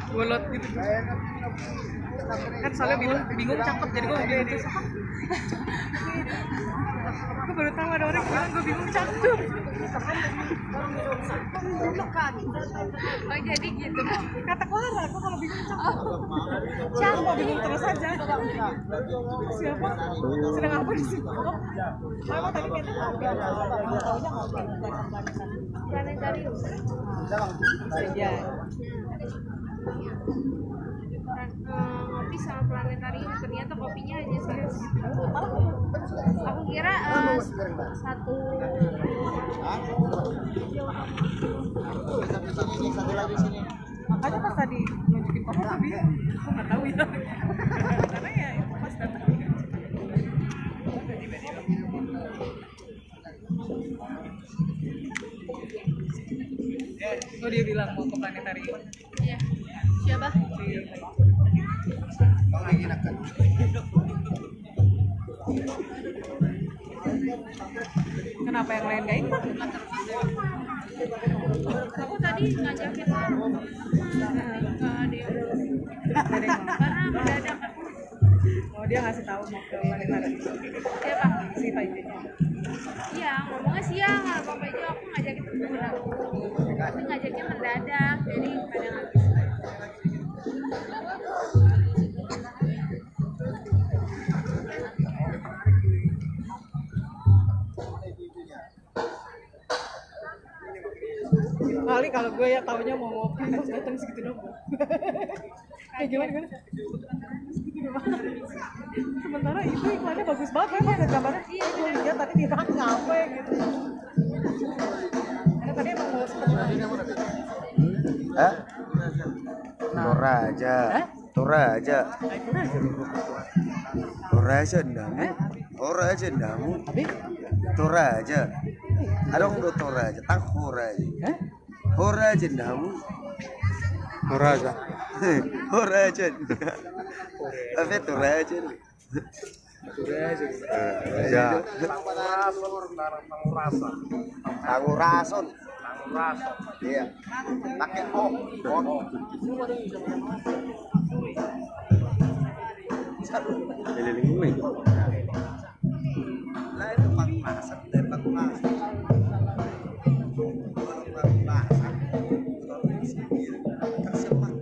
bolot gitu kan, soalnya bingung cakep jadi gue bilang itu siapa. Gue baru tahu ada orang bilang gue bingung cakep. Oh jadi gitu. Kata Clara, gue kalau bingung cakep. Siapa bingung terus aja. Siapa? Sedang apa di situ? Emang tadi kita ngobrol, taunya ngobrol Planetarium. Iya. Ngopi sama planetarium, ternyata kopinya hanya satu. Aku kira satu. Makanya pas tadi nunjukin kopi aku bingung, aku nggak tahu ya. Karena ya itu pas datang. Oh dia bilang mau ke planetarium. Iya. Siapa? Kenapa yang lain gak ikut? Aku tadi ngajakin nggak ada yang karena mendadak. Oh dia ngasih tahu mau ke planetarium. Siapa? Si Faidinya. Iya, ngomongnya siang, kalau Bejo aku ngajakin temen aku. Tapi ngajakin mendadak, jadi pada nggak bisa. Kali kalau gue ya taunya mau ngopi terus datang segitu dong. Kayak gimana? Segitu doang. Sementara itu iklannya bagus banget, memang ada gambarnya. Iya, gue lihat tadi di kafe gitu. Karena tadi emang mau seperti Toraja. Toraja. Toraja ndamu. Toraja ndamu. Toraja. Adong do Toraja, tang Toraja. Toraja ndamu. Toraja. Toraja. Apa Toraja? Ya. Tangurason. Iya. Pakai O. Keliling gue. Lah itu pangmasan, pangmasan. Pangmasan. Tersemak.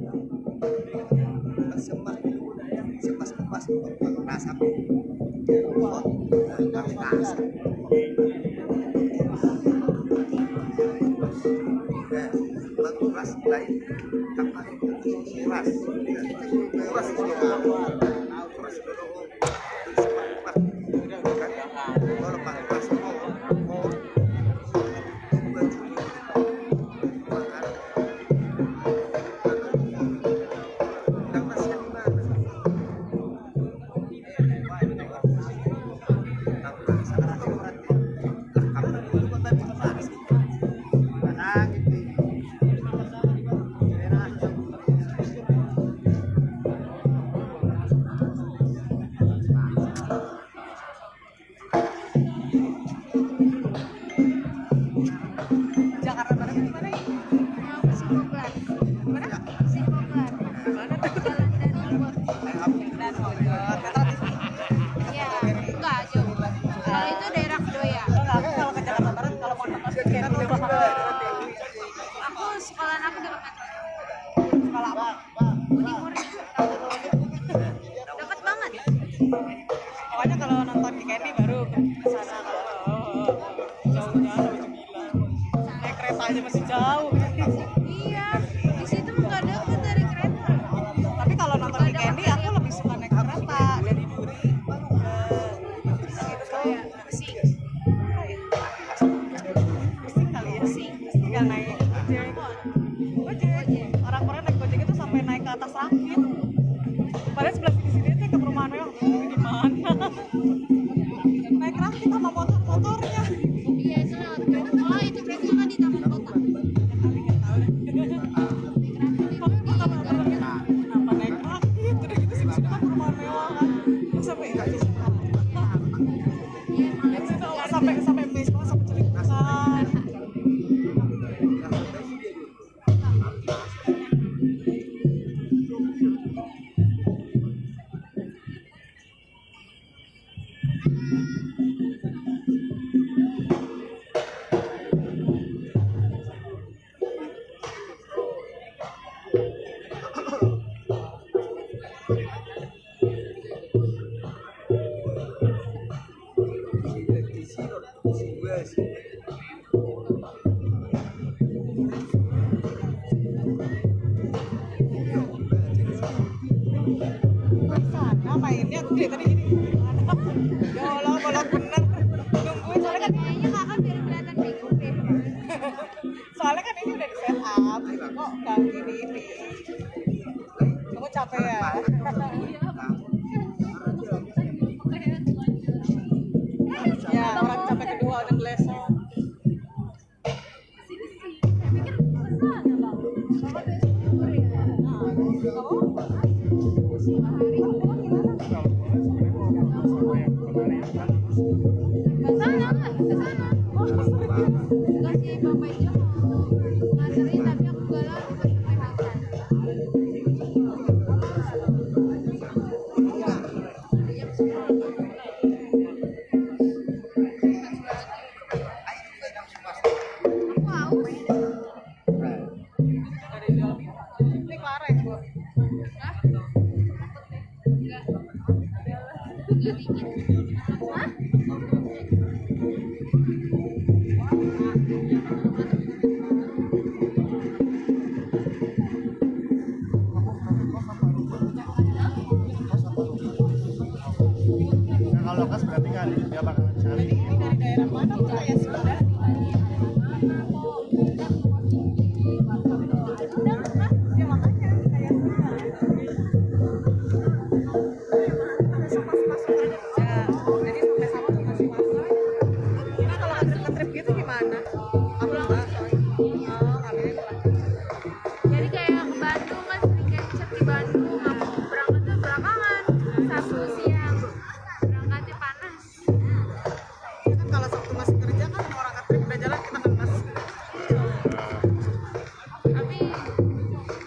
Sepas pangmasan. Pangmasan. Kuras lain apa kuras kuras kalau pakai kuras Sana mainnya tuh dari tadi gini. Ya Allah, bolak bener. Nungguin soalnya kan Kayaknya kakak biar kelihatan bingung deh. soalnya kan ini udah di set up. Kok nggak ini. Kamu capek ya? Ya, orang capek kedua udah gelesong. Kesana nggak? Kesana. Enggak sih, Bapak Ijo mau nganterin tapi aku galau pas sampai makan. Aku haus. Ini kemarin gua. Hah? Enggak. Enggak dingin. Hah? Nah, kalau kas berarti kan dia bakalan cari. Ini dari daerah mana tuh kayak Sunda? Ya makanya kayak Sunda. Ya, jadi sampai sama tuh masih masuk. Nah kalau nge-trip gitu gimana? Aku enggak soalnya. Oh, ngambilnya pulang. Jadi kayak ke Bandung kan sering kecap di Bandung, aku berangkatnya belakangan Sabtu siang, berangkatnya panas. Kan kalau Sabtu masih kerja kan orang nge-trip udah jalan kita kemas. Tapi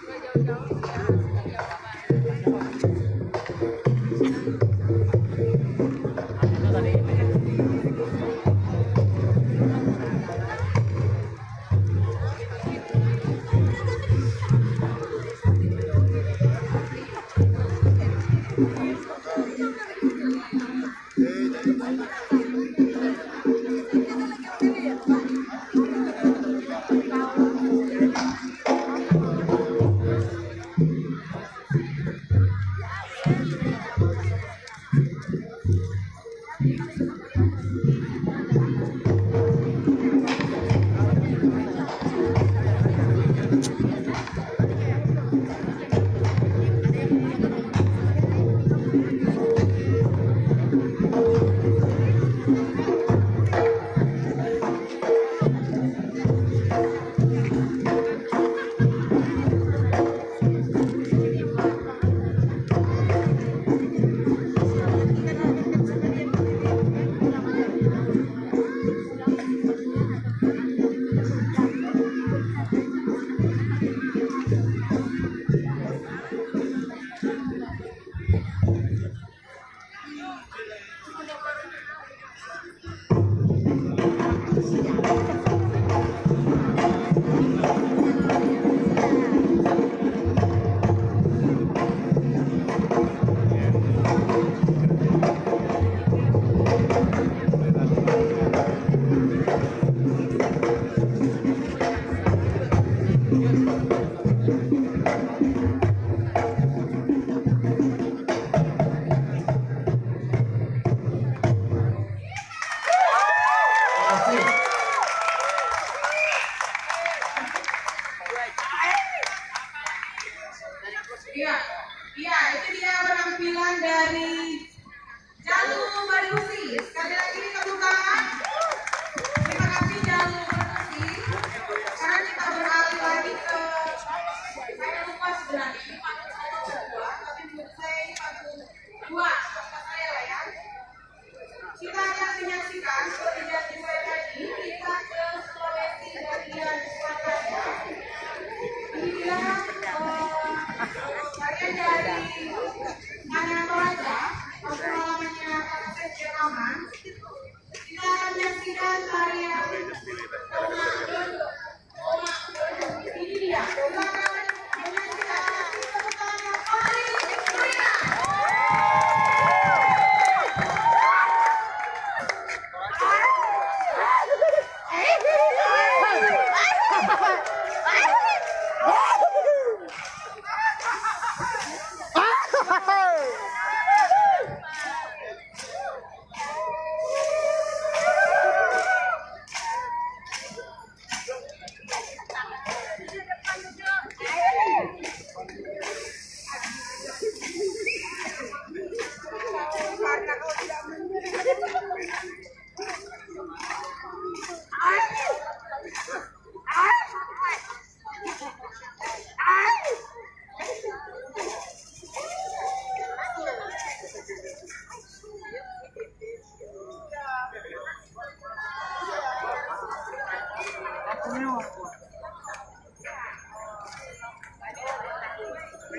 gak jauh-jauh sih ya, gak jauh banget.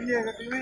Iya, ketemu.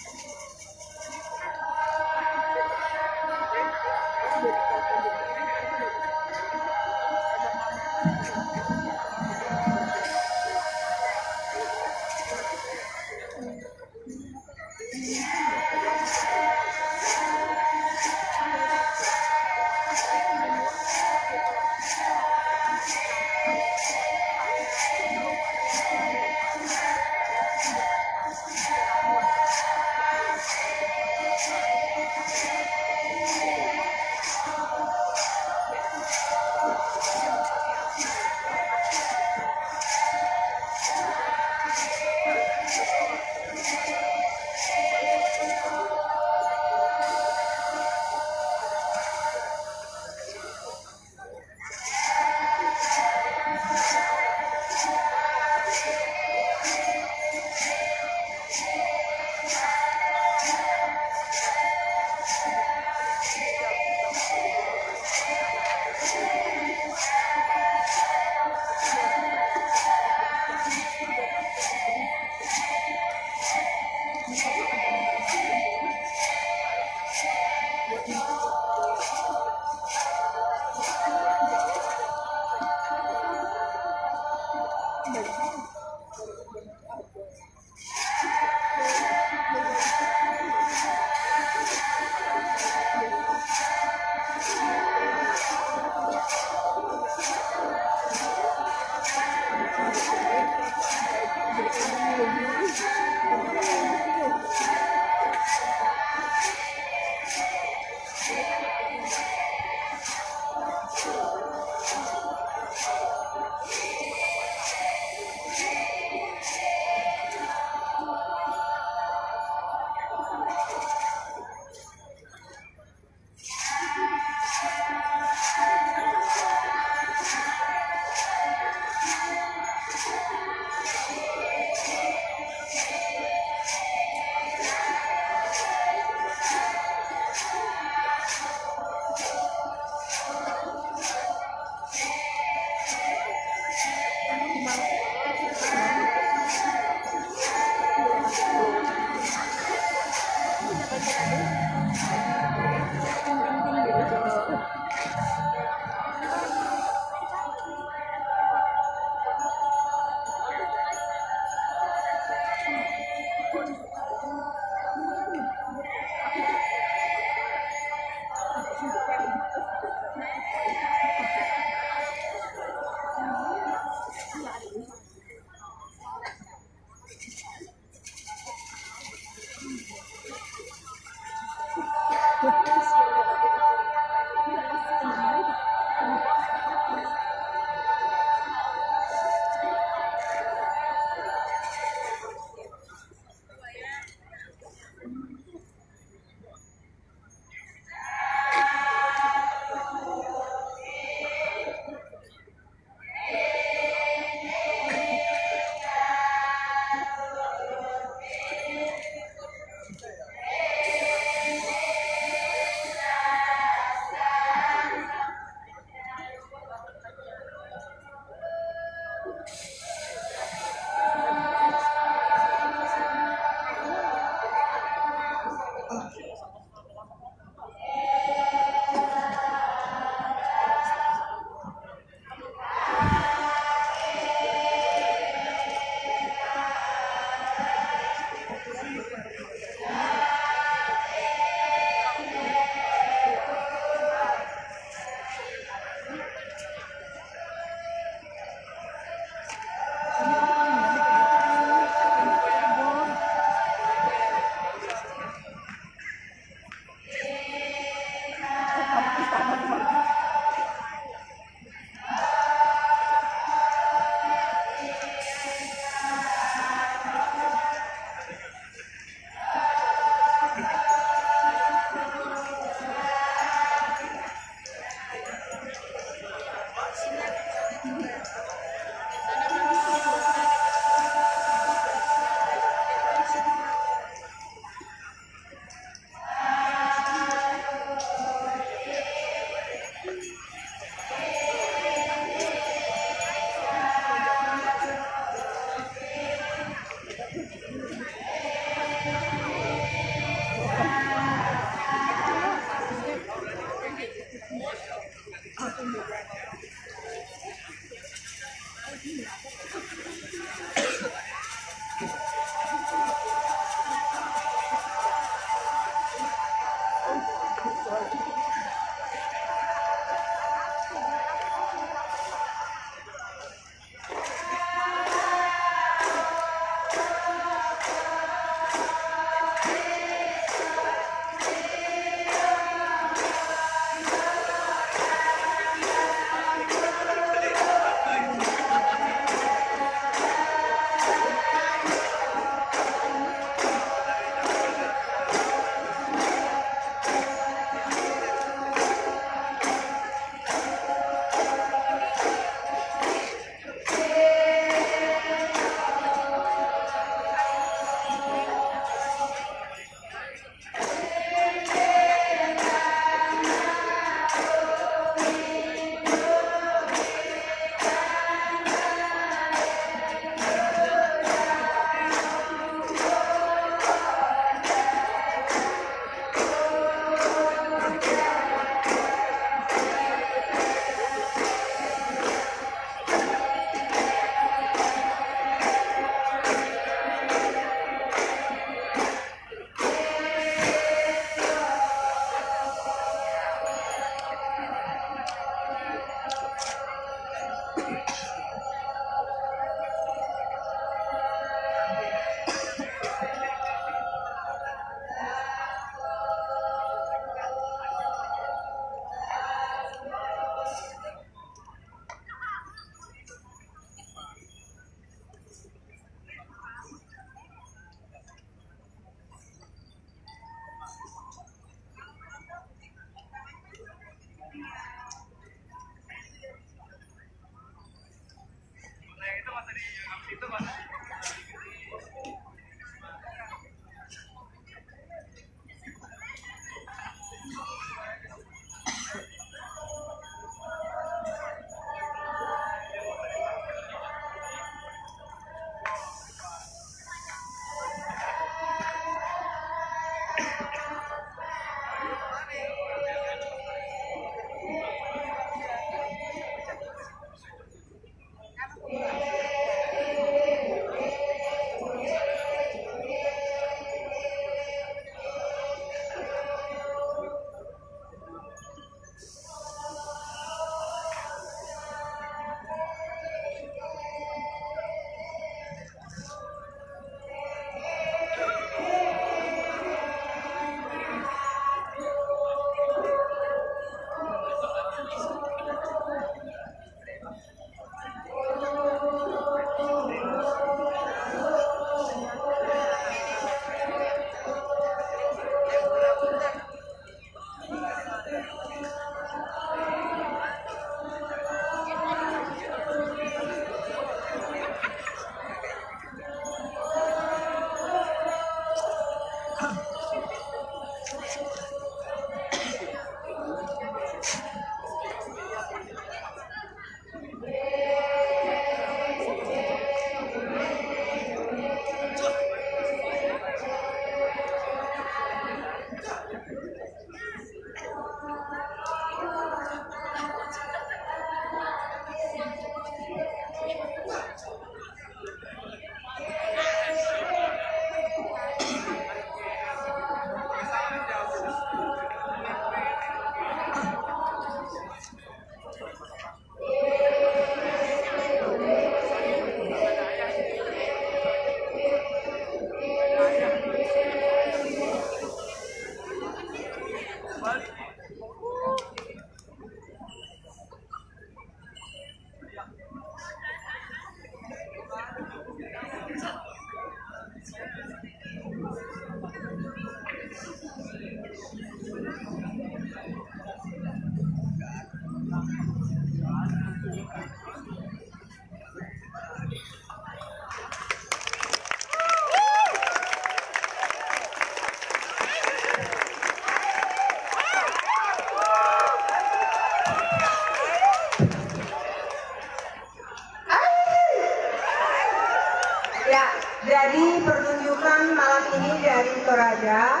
saja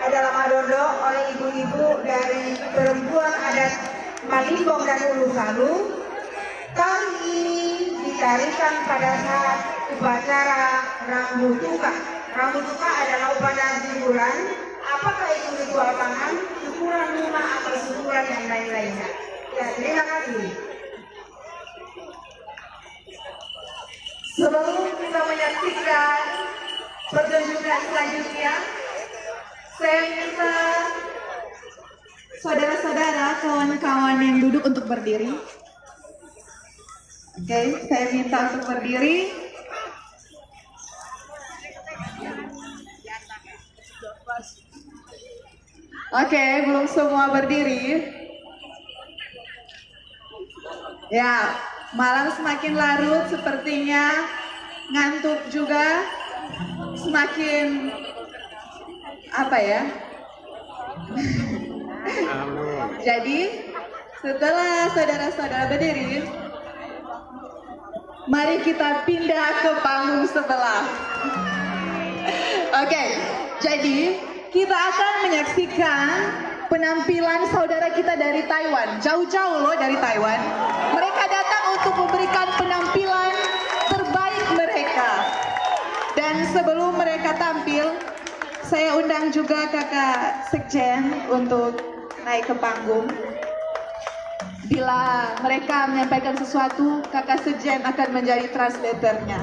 adalah Madondo oleh ibu-ibu dari perempuan adat Malimpong dan Ulu Salu. Kali ini ditarikan pada saat upacara Rambu Tuka. Rambu Tuka adalah upacara syukuran. Apakah itu ritual pangan, syukuran rumah atau syukuran yang lain-lainnya? Ya, terima kasih. Sebelum kita menyaksikan pertunjukan selanjutnya, saya minta saudara-saudara, kawan-kawan yang duduk untuk berdiri. Oke, saya minta untuk berdiri. Oke, belum semua berdiri. Ya, malam semakin larut, sepertinya ngantuk juga, semakin apa ya? Jadi, setelah saudara-saudara berdiri, mari kita pindah ke panggung sebelah. Oke, jadi kita akan menyaksikan penampilan saudara kita dari Taiwan. Jauh-jauh loh dari Taiwan. Mereka datang untuk memberikan penampilan terbaik mereka. Dan sebelum mereka tampil, saya undang juga kakak Sekjen untuk naik ke panggung. Bila mereka menyampaikan sesuatu, kakak Sekjen akan menjadi translatornya.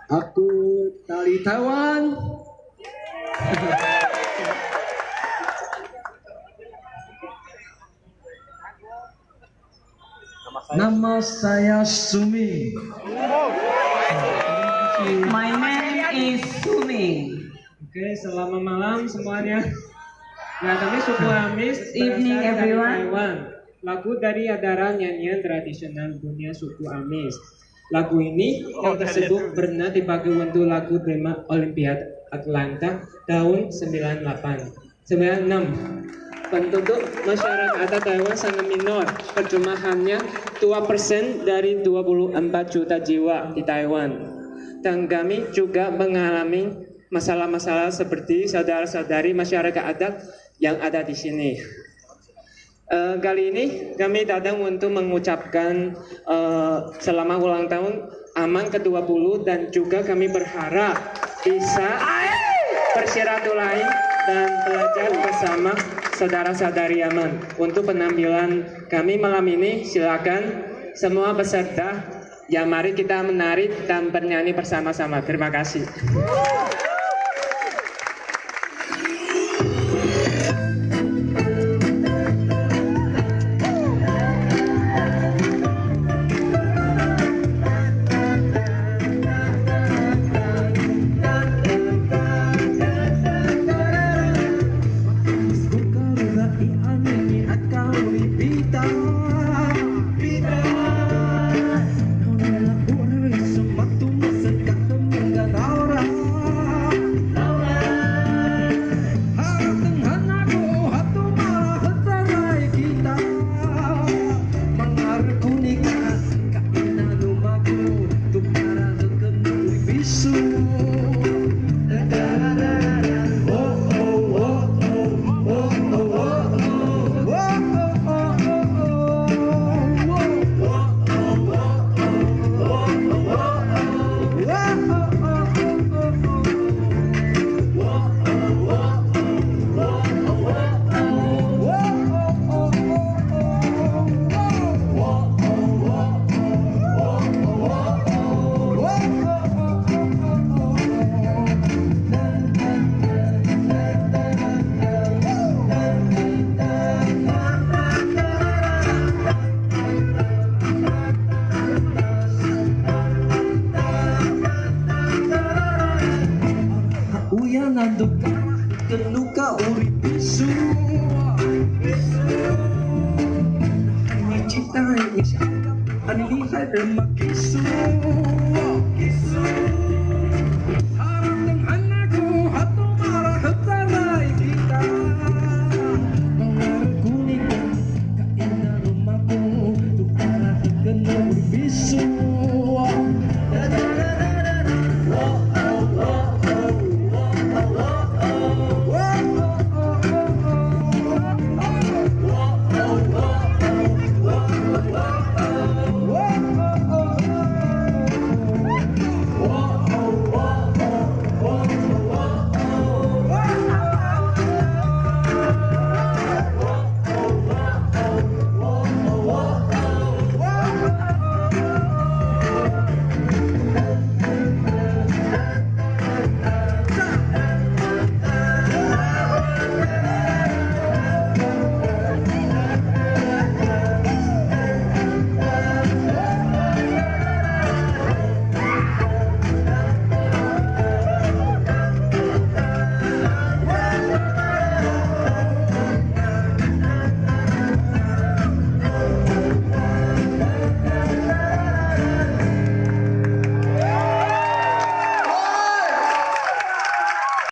Aku dari Taiwan. Nama saya Sumi. My name is Sumi. Oke, selamat malam semuanya. Nah, kami suku Amis Evening, berasal dari everyone. Taiwan. Lagu dari adalah nyanyian tradisional dunia suku Amis. Lagu ini yang tersebut pernah dipakai untuk lagu tema Olimpiade Atlanta tahun 96. Penduduk masyarakat Taiwan sangat minor, perjumlahannya 2% dari 24 juta jiwa di Taiwan. Dan kami juga mengalami masalah-masalah seperti saudara-saudari masyarakat adat yang ada di sini. Kali ini kami datang untuk mengucapkan selamat ulang tahun AMAN ke-20 dan juga kami berharap bisa bersilaturahim dan belajar bersama saudara-saudari AMAN. Untuk penampilan kami malam ini, silakan semua peserta, ya mari kita menari dan bernyanyi bersama-sama. Terima kasih. Kenuka uri bisu Ani cita ini ani lihai remak isu